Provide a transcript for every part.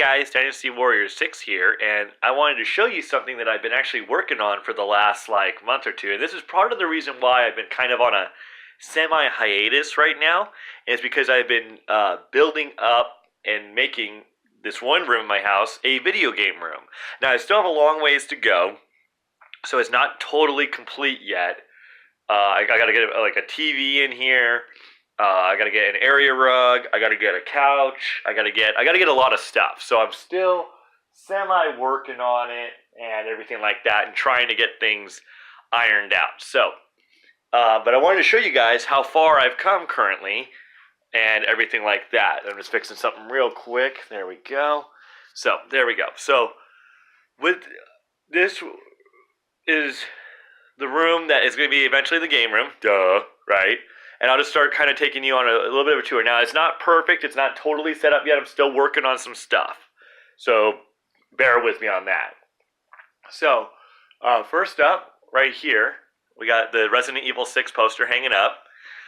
guys, DynastyWarriors6 here, and I wanted to show you something that I've been actually working on for the last month or two. And this is part of the reason why I've been kind of on a semi-hiatus right now, is because I've been building up and making this one room in my house a video game room. Now I still have a long ways to go, so it's not totally complete yet. I gotta get a TV in here. I gotta get an area rug. I gotta get a couch. I gotta get a lot of stuff. So I'm still semi working on it and everything like that, and trying to get things ironed out. So, but I wanted to show you guys how far I've come currently and everything like that. I'm just fixing something real quick. There we go. So there we go. So with this is the room that is going to be eventually the game room. Duh, right? And I'll just start kind of taking you on a little bit of a tour. Now, it's not perfect. It's not totally set up yet. I'm still working on some stuff. So, bear with me on that. So, first up, right here, we got the Resident Evil 6 poster hanging up.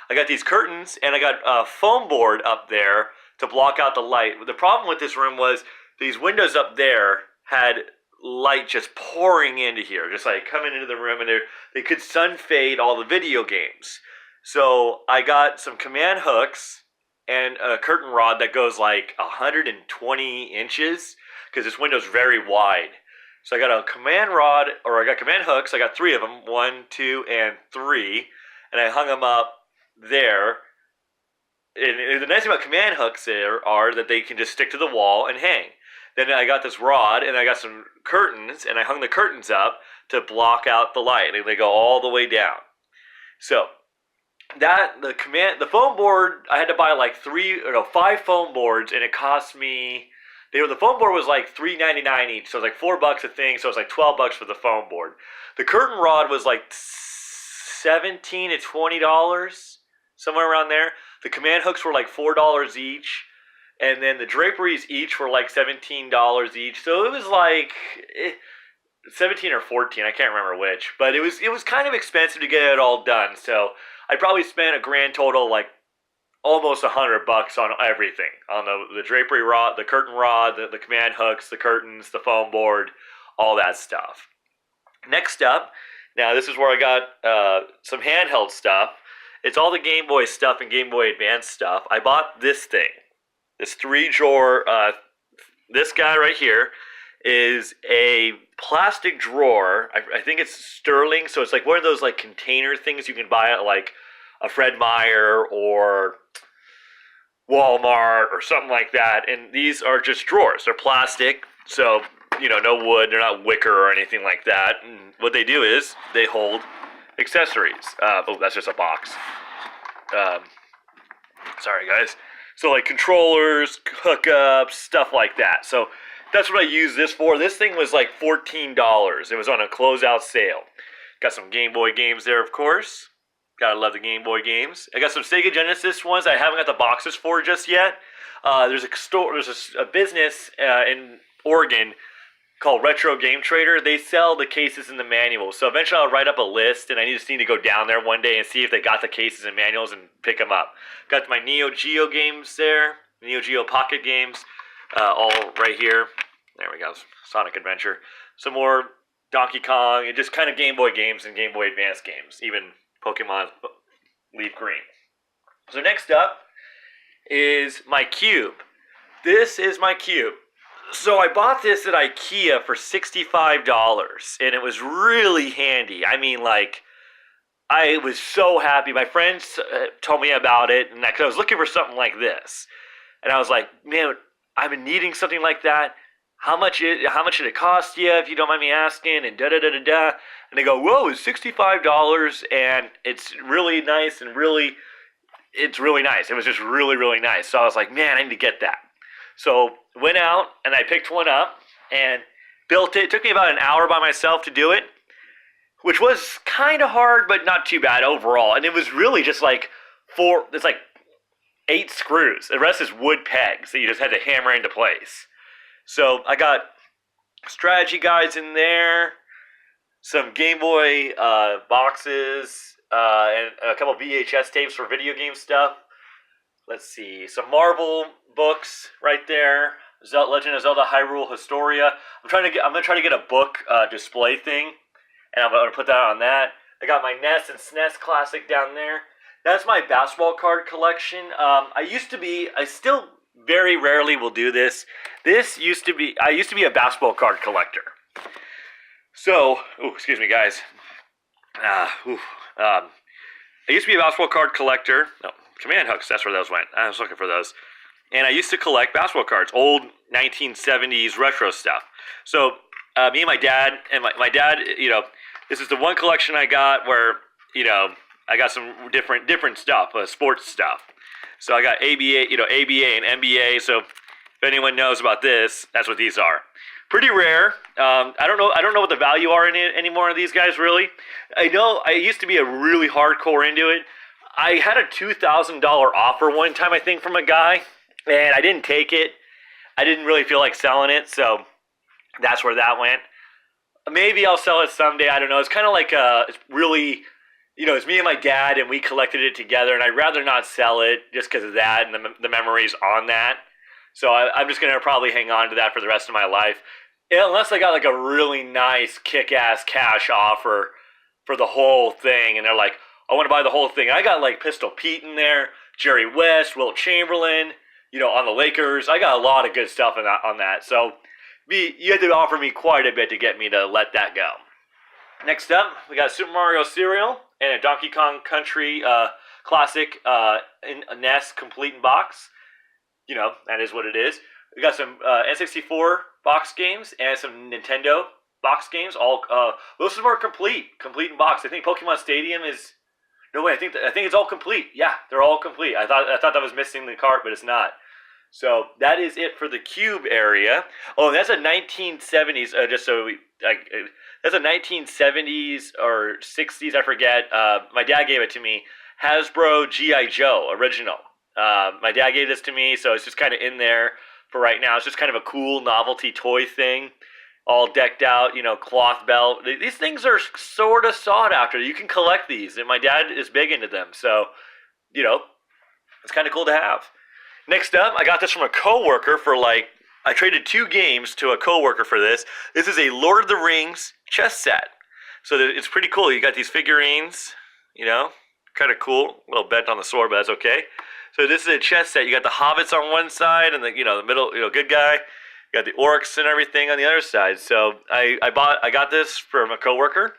I got these curtains, and I got a foam board up there to block out the light. The problem with this room was these windows up there had light just pouring into here, just like coming into the room, and they could sun fade all the video games. So I got some command hooks and a curtain rod that goes like 120 inches because this window's very wide. So I got a command rod, or I got command hooks. I got 3 of them, 1, 2, and 3, and I hung them up there. And the nice thing about command hooks are that they can just stick to the wall and hang. Then I got this rod, and I got some curtains, and I hung the curtains up to block out the light. And they go all the way down. So the foam board, I had to buy like 5 foam boards, and it cost me, the foam board was like $3.99 each, so it was like $4 a thing, so it was like $12 for the foam board. The curtain rod was like $17 to $20, somewhere around there. The command hooks were like $4 each, and then the draperies each were like $17 each, so it was like 17 or 14, I can't remember which, but it was kind of expensive to get it all done, so I probably spent a grand total like almost $100 on everything, on the drapery rod, the curtain rod, the command hooks, the curtains, the foam board, all that stuff. Next up, now this is where I got some handheld stuff. It's all the Game Boy stuff and Game Boy Advance stuff. I bought this thing, this 3-drawer. This guy right here is a plastic drawer. I think it's sterling, so it's like one of those like container things you can buy at like a Fred Meyer or Walmart or something like that. And these are just drawers. They're plastic, so no wood. They're not wicker or anything like that. And what they do is they hold accessories. Oh, that's just a box. Sorry guys. So like controllers, hookups, stuff like that. So that's what I use this for. This thing was like $14. It was on a closeout sale. Got some Game Boy games there, of course. Gotta love the Game Boy games. I got some Sega Genesis ones I haven't got the boxes for just yet. There's a business in Oregon called Retro Game Trader. They sell the cases and the manuals. So eventually I'll write up a list, and I just need to go down there one day and see if they got the cases and manuals and pick them up. Got my Neo Geo games there, Neo Geo Pocket games. All right here. There we go. Sonic Adventure. Some more Donkey Kong, and just kind of Game Boy games and Game Boy Advance games. Even Pokemon Leaf Green. So next up is my cube. This is my cube. So I bought this at IKEA for $65, and it was really handy. I mean, like, I was so happy. My friends told me about it, and because I was looking for something like this. And I was like, man, I've been needing something like that. How much should it cost you, if you don't mind me asking? And da-da-da-da-da. And they go, whoa, it's $65, and it's really nice, and it's really nice. It was just really, really nice. So I was like, man, I need to get that. So went out, and I picked one up, and built it. It took me about an hour by myself to do it, which was kind of hard, but not too bad overall. And it was really just like 8 screws. The rest is wood pegs that you just had to hammer into place. So I got strategy guides in there, some Game Boy boxes, and a couple VHS tapes for video game stuff. Let's see, some Marvel books right there. Legend of Zelda Hyrule Historia. I'm gonna try to get a book display thing, and I'm gonna put that on that. I got my NES and SNES Classic down there. That's my basketball card collection. I still very rarely will do this. I used to be a basketball card collector. So, excuse me, guys. I used to be a basketball card collector. No, command hooks, that's where those went. I was looking for those. And I used to collect basketball cards, old 1970s retro stuff. So, me and my dad, this is the one collection I got where, I got some different stuff, sports stuff. So I got ABA and NBA. So if anyone knows about this, that's what these are. Pretty rare. I don't know what the value are in it anymore of these guys, really. I know I used to be a really hardcore into it. I had a $2,000 offer one time, I think, from a guy, and I didn't take it. I didn't really feel like selling it, so that's where that went. Maybe I'll sell it someday. I don't know. It's kind of like it's really, it's me and my dad, and we collected it together, and I'd rather not sell it just because of that and the memories on that. So I'm just going to probably hang on to that for the rest of my life. Unless I got like a really nice kick-ass cash offer for the whole thing, and they're like, I want to buy the whole thing. I got like Pistol Pete in there, Jerry West, Wilt Chamberlain, on the Lakers. I got a lot of good stuff on that. So you had to offer me quite a bit to get me to let that go. Next up, we got Super Mario Cereal and a Donkey Kong Country Classic in a NES complete in box. That is what it is. We got some N64 box games and some Nintendo box games. All those are more complete in box. I think Pokemon Stadium is. No way. I think it's all complete. Yeah, they're all complete. I thought that was missing the cart, but it's not. So that is it for the Cube area. Oh, and that's a 1970s. That's a 1970s or 60s. I forget. My dad gave it to me. Hasbro G.I. Joe original. My dad gave this to me, so it's just kind of in there for right now. It's just kind of a cool novelty toy thing, all decked out, cloth belt. These things are sort of sought after. You can collect these, and my dad is big into them, so, it's kind of cool to have. Next up, I got this from a coworker for I traded 2 games to a coworker for this. This is a Lord of the Rings chess set. So it's pretty cool. You got these figurines, kind of cool. A little bent on the sword, but that's okay. So this is a chess set. You got the hobbits on one side and the middle, good guy. You got the orcs and everything on the other side. So I got this from a coworker.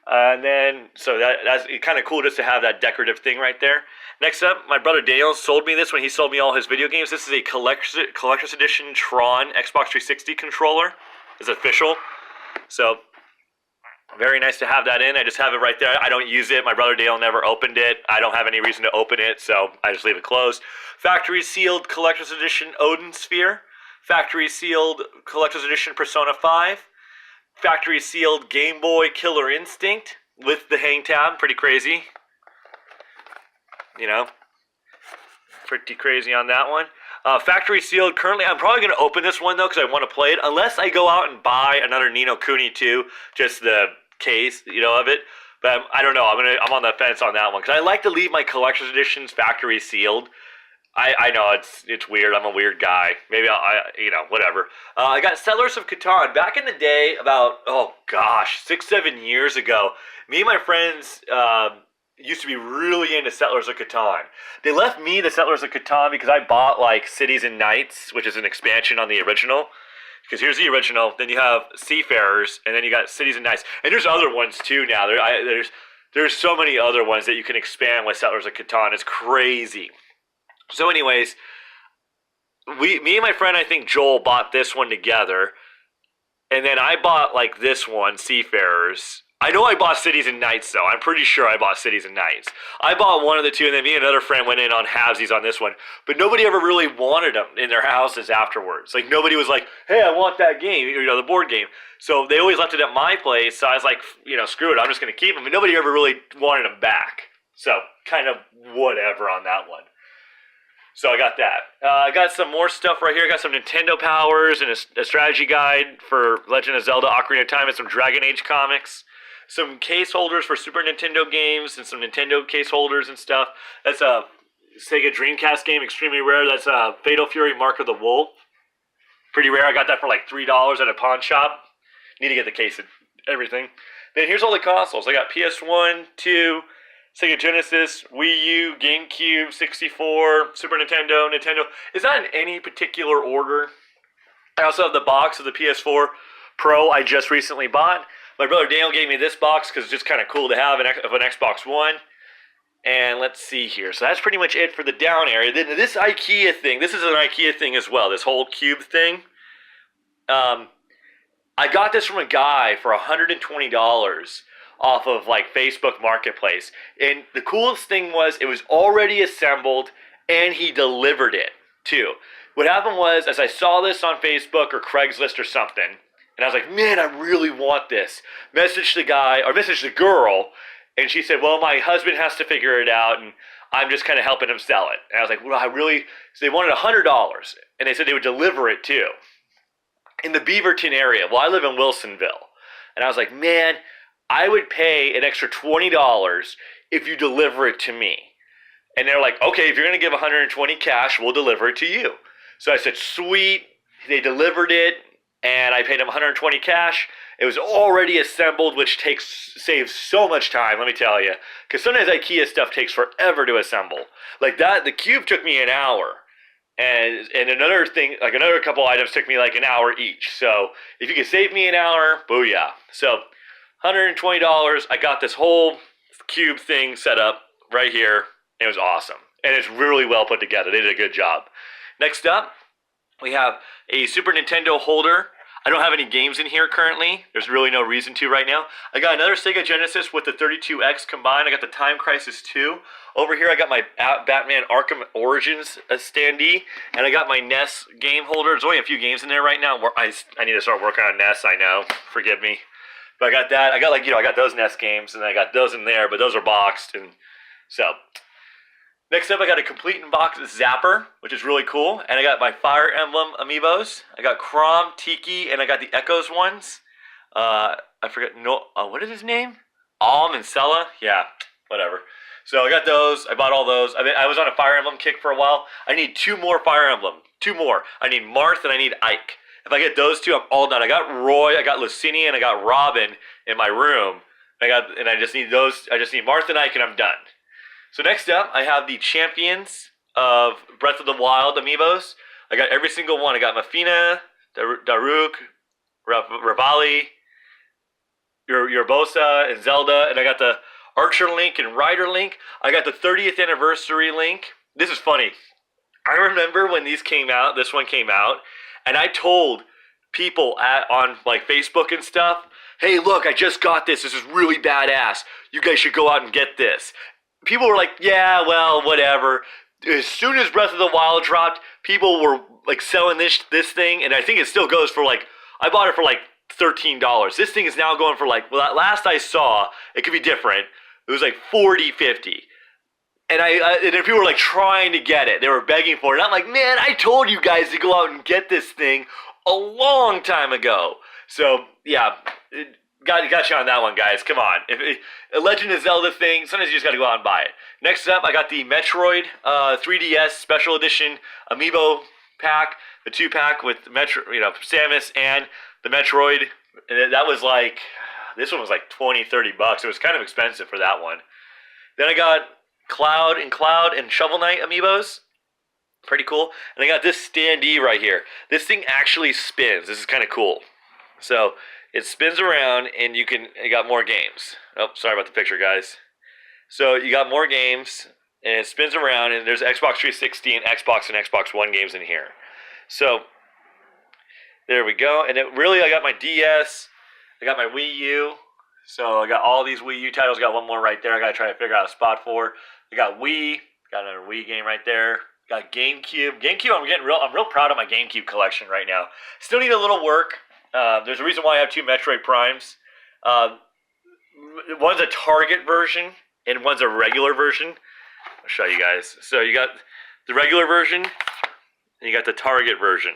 And then, so that's kind of cool just to have that decorative thing right there. Next up, my brother Daniel sold me this when he sold me all his video games. This is a collector's edition Tron Xbox 360 controller. It's official. So very nice to have that in. I just have it right there. I don't use it. My brother Dale never opened it. I don't have any reason to open it, so I just leave it closed. Factory sealed collector's edition Odin Sphere. Factory sealed collector's edition Persona 5. Factory sealed Game Boy Killer Instinct with the hang tab. Pretty crazy. Pretty crazy on that one. Factory sealed. Currently, I'm probably going to open this one, though, because I want to play it. Unless I go out and buy another Ni no Kuni 2, just the case, of it. But I don't know. I'm on the fence on that one, because I like to leave my collector's editions factory sealed. I know it's weird. I'm a weird guy. Maybe whatever. I got Settlers of Catan. Back in the day, about 6-7 years ago, me and my friends used to be really into Settlers of Catan. They left me the Settlers of Catan because I bought Cities and Knights, which is an expansion on the original. Because here's the original, then you have Seafarers, and then you got Cities and Knights. And there's other ones too now. There's so many other ones that you can expand with Settlers of Catan. It's crazy. So anyways, me and my friend, I think Joel, bought this one together. And then I bought this one, Seafarers. I know I bought Cities and Knights, though. I'm pretty sure I bought Cities and Knights. I bought one of the two, and then me and another friend went in on halvesies on this one. But nobody ever really wanted them in their houses afterwards. Nobody was like, hey, I want that game, the board game. So they always left it at my place. So I was like, screw it, I'm just going to keep them. And nobody ever really wanted them back. So kind of whatever on that one. So I got that. I got some more stuff right here. I got some Nintendo Powers and a strategy guide for Legend of Zelda Ocarina of Time and some Dragon Age comics. Some case holders for Super Nintendo games and some Nintendo case holders and stuff. That's a Sega Dreamcast game, extremely rare. That's a Fatal Fury Mark of the Wolf. Pretty rare. I got that for like $3 at a pawn shop. Need to get the case and everything. Then here's all the consoles. I got PS1, 2, Sega Genesis, Wii U, GameCube, 64, Super Nintendo, Nintendo. It's not in any particular order. I also have the box of the PS4 Pro I just recently bought. My brother Daniel gave me this box because it's just kind of cool to have an Xbox One. And let's see here. So that's pretty much it for the down area. Then this IKEA thing, this is an IKEA thing as well, this whole cube thing. I got this from a guy for $120 off of like Facebook Marketplace. And the coolest thing was it was already assembled and he delivered it too. What happened was, as I saw this on Facebook or Craigslist or something, and I was like, man, I really want this. Messaged the guy, or messaged the girl, and she said, well, my husband has to figure it out, and I'm just kind of helping him sell it. And I was like, well, so they wanted $100, and they said they would deliver it too. In the Beaverton area. Well, I live in Wilsonville. And I was like, man, I would pay an extra $20 if you deliver it to me. And they're like, okay, if you're going to give $120 cash, we'll deliver it to you. So I said, sweet. They delivered it, and I paid them $120 cash. It was already assembled, which saves so much time, let me tell you. Because sometimes IKEA stuff takes forever to assemble. Like that, the cube took me an hour. And another thing, like another couple items took me like an hour each. So if you could save me an hour, booyah. So $120, I got this whole cube thing set up right here. It was awesome. And it's really well put together. They did a good job. Next up, we have a Super Nintendo holder. I don't have any games in here currently. There's really no reason to right now. I got another Sega Genesis with the 32X combined. I got the Time Crisis 2. Over here I got my Batman Arkham Origins standee. And I got my NES game holder. There's only a few games in there right now. I need to start working on NES, I know. Forgive me. But I got that. I got like, I got those NES games. And I got those in there. But those are boxed. And so... Next up, I got a complete in-box Zapper, which is really cool. And I got my Fire Emblem amiibos. I got Crom, Tiki, and I got the Echoes ones. I forget, what is his name? Alm and Sella? Yeah, whatever. So I got those. I bought all those. I was on a Fire Emblem kick for a while. I need 2 more Fire Emblem. 2 more. I need Marth and I need Ike. If I get those 2, I'm all done. I got Roy, I got Lucini, and I got Robin in my room. I just need those. I just need Marth and Ike, and I'm done. So next up, I have the Champions of Breath of the Wild amiibos. I got every single one. I got Mafina, Daruk, Revali, Urbosa, and Zelda. And I got the Archer Link and Rider Link. I got the 30th Anniversary Link. This is funny. I remember when these came out, this one came out, and I told people on like Facebook and stuff, hey, look, I just got this. This is really badass. You guys should go out and get this. People were like, yeah, well, whatever. As soon as Breath of the Wild dropped, people were like selling this thing, and I think it still goes for like, I bought it for like $13. This thing is now going for like, well, last I saw, it could be different. It was like $40, $50. And and people were like trying to get it. They were begging for it. And I'm like, man, I told you guys to go out and get this thing a long time ago. So, yeah. Got you on that one, guys. Come on. A Legend of Zelda thing, sometimes you just got to go out and buy it. Next up, I got the Metroid 3DS Special Edition Amiibo pack, the 2-pack with Samus and the Metroid. And that was like, this one was like $20, $30. It was kind of expensive for that one. Then I got Cloud and Shovel Knight Amiibos. Pretty cool. And I got this standee right here. This thing actually spins. This is kind of cool. So... it spins around, and you got more games. Oh, sorry about the picture, guys. So you got more games, and it spins around, and there's Xbox 360 and Xbox One games in here. So there we go. And I got my DS. I got my Wii U. So I got all these Wii U titles. Got one more right there. I got to try to figure out a spot for. I got Wii. Got another Wii game right there. Got GameCube. I'm real proud of my GameCube collection right now. Still need a little work. There's a reason why I have 2 Metroid Primes. One's a Target version, and one's a regular version. I'll show you guys. So you got the regular version, and you got the Target version.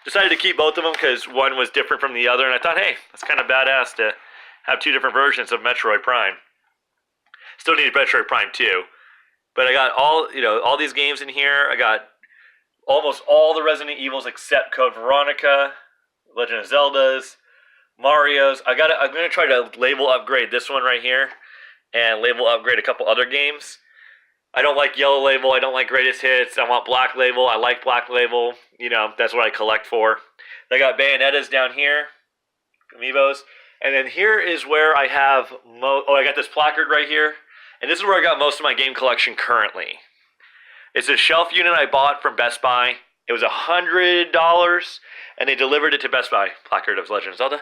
Decided to keep both of them because one was different from the other, and I thought, hey, that's kind of badass to have 2 different versions of Metroid Prime. Still need Metroid Prime 2. But I got all these games in here. I got almost all the Resident Evils except Code Veronica, Legend of Zelda's, Mario's. I'm gonna try to label upgrade this one right here, and label upgrade a couple other games. I don't like Yellow Label. I don't like Greatest Hits. I want Black Label. I like Black Label. You know, that's what I collect for. I got Bayonetta's down here, Amiibos. And then here is where I have I got this placard right here. And this is where I got most of my game collection currently. It's a shelf unit I bought from Best Buy. It was $100, and they delivered it to Best Buy. Placard of Legend of Zelda.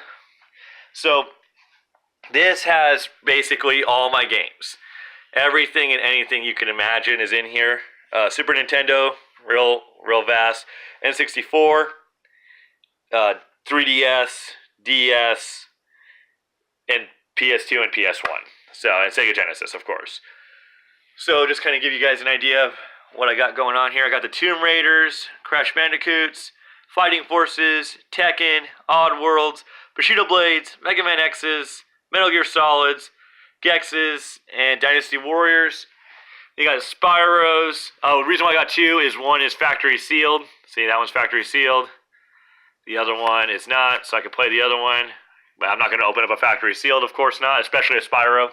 So this has basically all my games. Everything and anything you can imagine is in here. Super Nintendo, real vast. N64, 3DS, DS, and PS2 and PS1. So, and Sega Genesis, of course. So, just kind of give you guys an idea of what I got going on here. I got the Tomb Raiders, Crash Bandicoots, Fighting Forces, Tekken, Odd Worlds, Bushido Blades, Mega Man X's, Metal Gear Solids, Gex's, and Dynasty Warriors. You got Spyros. Oh, the reason why I got two is one is factory sealed. See, that one's factory sealed. The other one is not, so I can play the other one. But I'm not going to open up a factory sealed, of course not, especially a Spyro.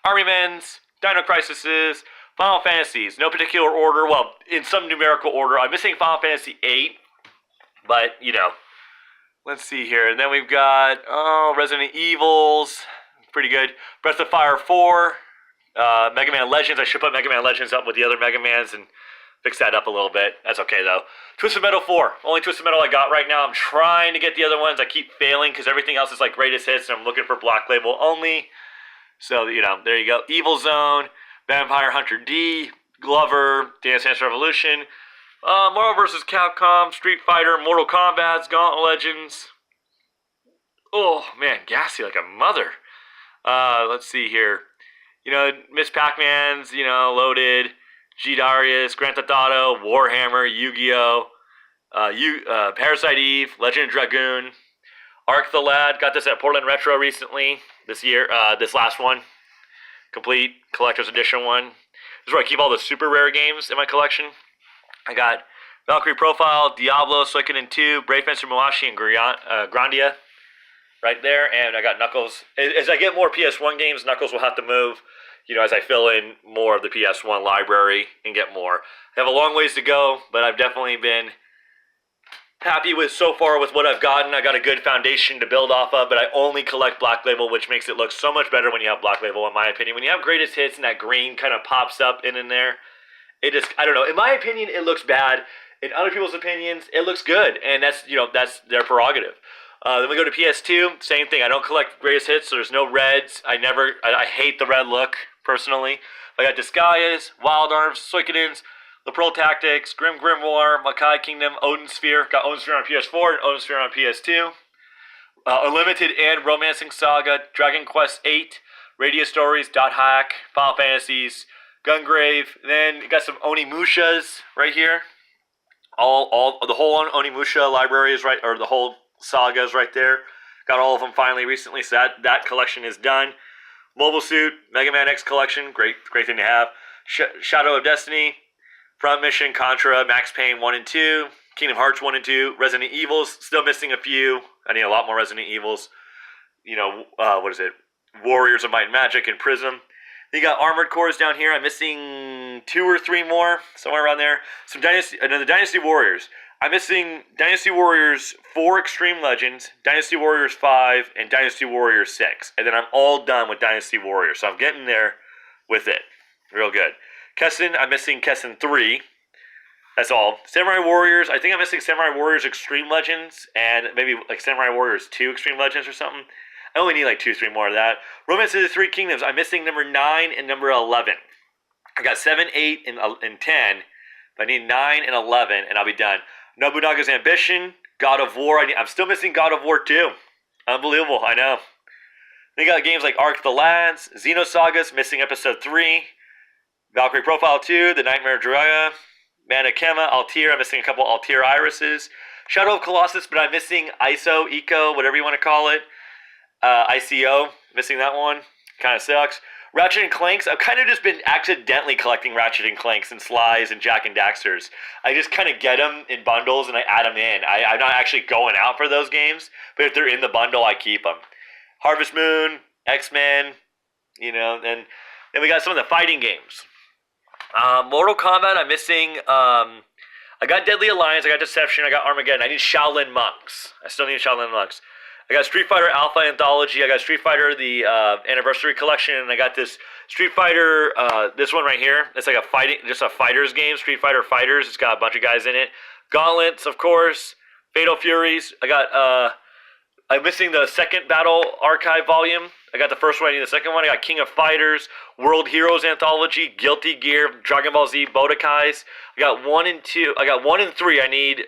Army Men's, Dino Crisis's, Final Fantasies. No particular order. Well, in some numerical order. I'm missing Final Fantasy 8. But, you know. Let's see here. And then we've got, Resident Evils. Pretty good. Breath of Fire 4. Mega Man Legends. I should put Mega Man Legends up with the other Mega Mans and fix that up a little bit. That's okay, though. Twisted Metal 4. Only Twisted Metal I got right now. I'm trying to get the other ones. I keep failing because everything else is like greatest hits, and I'm looking for Black Label only. So, you know, there you go. Evil Zone, Vampire Hunter D, Glover, Dance Dance Revolution, Marvel vs. Capcom, Street Fighter, Mortal Kombat, Gauntlet Legends. Oh, man, gassy like a mother. Let's see here. You know, Miss Pac-Man's, you know, loaded. G Darius, Grand Theft Auto, Warhammer, Yu-Gi-Oh, Parasite Eve, Legend of Dragoon, Ark the Lad. Got this at Portland Retro recently. This year, this last one, complete collector's edition one. This is where I keep all the super rare games in my collection. I got Valkyrie Profile, Diablo, Suikoden 2, Brave Fencer Muashi, and Grandia right there. And I got Knuckles. As I get more PS1 games, Knuckles will have to move, you know, as I fill in more of the PS1 library and get more. I have a long ways to go, but I've definitely been happy with so far with what I've gotten. I got a good foundation to build off of, but I only collect Black Label, which makes it look so much better when you have Black Label, in my opinion. When you have greatest hits and that green kind of pops up in there, it just, I don't know. In my opinion, it looks bad. In other people's opinions, it looks good, and that's, you know, that's their prerogative. Then we go to PS2, same thing. I don't collect greatest hits, so there's no reds. I hate the red look, personally. I got Disguise, Wild Arms, Suikodens, The Pearl Tactics, Grim Grimoire, Makai Kingdom, Odin Sphere. Got Odin Sphere on PS4 and Odin Sphere on PS2. Unlimited and Romancing Saga, Dragon Quest VIII, Radio Stories, Dot Hack, Final Fantasies, Gungrave. Then you got some Onimushas right here. All the whole Onimusha library is right, or the whole saga is right there. Got all of them finally recently, so that collection is done. Mobile Suit, Mega Man X collection, great thing to have. Shadow of Destiny, Front Mission, Contra, Max Payne 1 and 2, Kingdom Hearts 1 and 2, Resident Evils, still missing a few. I need a lot more Resident Evils. You know, what is it? Warriors of Might and Magic and Prism. Then you got Armored Cores down here. I'm missing 2 or 3 more, somewhere around there. Some Dynasty Warriors. I'm missing Dynasty Warriors 4 Extreme Legends, Dynasty Warriors 5, and Dynasty Warriors 6. And then I'm all done with Dynasty Warriors. So I'm getting there with it. Real good. Kessen, I'm missing Kessen 3. That's all. Samurai Warriors, I think I'm missing Samurai Warriors Extreme Legends, and maybe like Samurai Warriors 2 Extreme Legends or something. I only need like 2 or 3 more of that. Romance of the Three Kingdoms, I'm missing number 9 and number 11. I got 7, 8, and 10. But I need 9 and 11, and I'll be done. Nobunaga's Ambition, God of War. I'm still missing God of War 2. Unbelievable, I know. Then you got games like Ark the Lads, Xenosagas, missing Episode 3, Valkyrie Profile 2, The Nightmare of Jiraiya, Manakema, Altair. I'm missing a couple Altair Irises. Shadow of Colossus, but I'm missing ISO, Eco, whatever you want to call it. ICO, missing that one. Kind of sucks. Ratchet and Clanks, I've kind of just been accidentally collecting Ratchet and Clanks and Slies and Jack and Daxters. I just kind of get them in bundles and I add them in. I'm not actually going out for those games, but if they're in the bundle, I keep them. Harvest Moon, X-Men, and then we got some of the fighting games. Mortal Kombat, I'm missing. I got Deadly Alliance, I got Deception, I got Armageddon. I need Shaolin Monks. I still need Shaolin Monks. I got Street Fighter Alpha Anthology. I got Street Fighter the Anniversary Collection, and I got this Street Fighter. This one right here. It's like just a fighters game. Street Fighter Fighters. It's got a bunch of guys in it. Gauntlets, of course. Fatal Furies. I got. I'm missing the second Battle Archive volume. I got the first one. I need the second one. I got King of Fighters, World Heroes Anthology, Guilty Gear, Dragon Ball Z, Bodokais. I got 1 and 2. I got 1 and 3. I need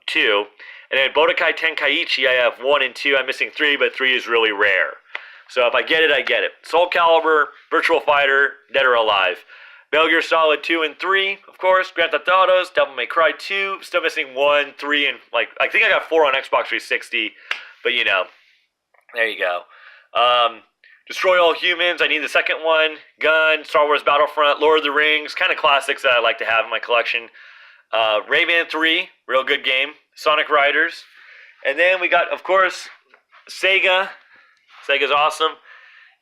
2. And then Budokai Tenkaichi, I have 1 and 2. I'm missing 3, but 3 is really rare. So if I get it, I get it. Soul Calibur, Virtual Fighter, Dead or Alive. Metal Gear Solid 2 and 3, of course. Grand Theft Autos, Devil May Cry 2. Still missing 1, 3, and I think I got 4 on Xbox 360. But there you go. Destroy All Humans, I need the second one. Gun, Star Wars Battlefront, Lord of the Rings, kind of classics that I like to have in my collection. Rayman 3, real good game. Sonic Riders. And then we got, of course, Sega. Sega's awesome.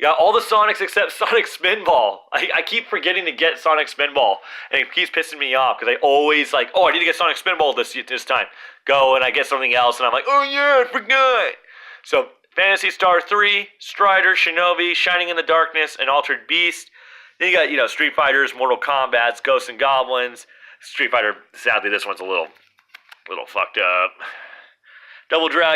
You got all the Sonics except Sonic Spinball. I keep forgetting to get Sonic Spinball, and it keeps pissing me off because I always I need to get Sonic Spinball this time. Go, and I get something else, and I'm like, oh yeah, I forgot. So, Phantasy Star 3, Strider, Shinobi, Shining in the Darkness, and Altered Beast. Then you got, Street Fighters, Mortal Kombat, Ghosts and Goblins. Street Fighter, sadly, this one's a little fucked up. Double Dragon.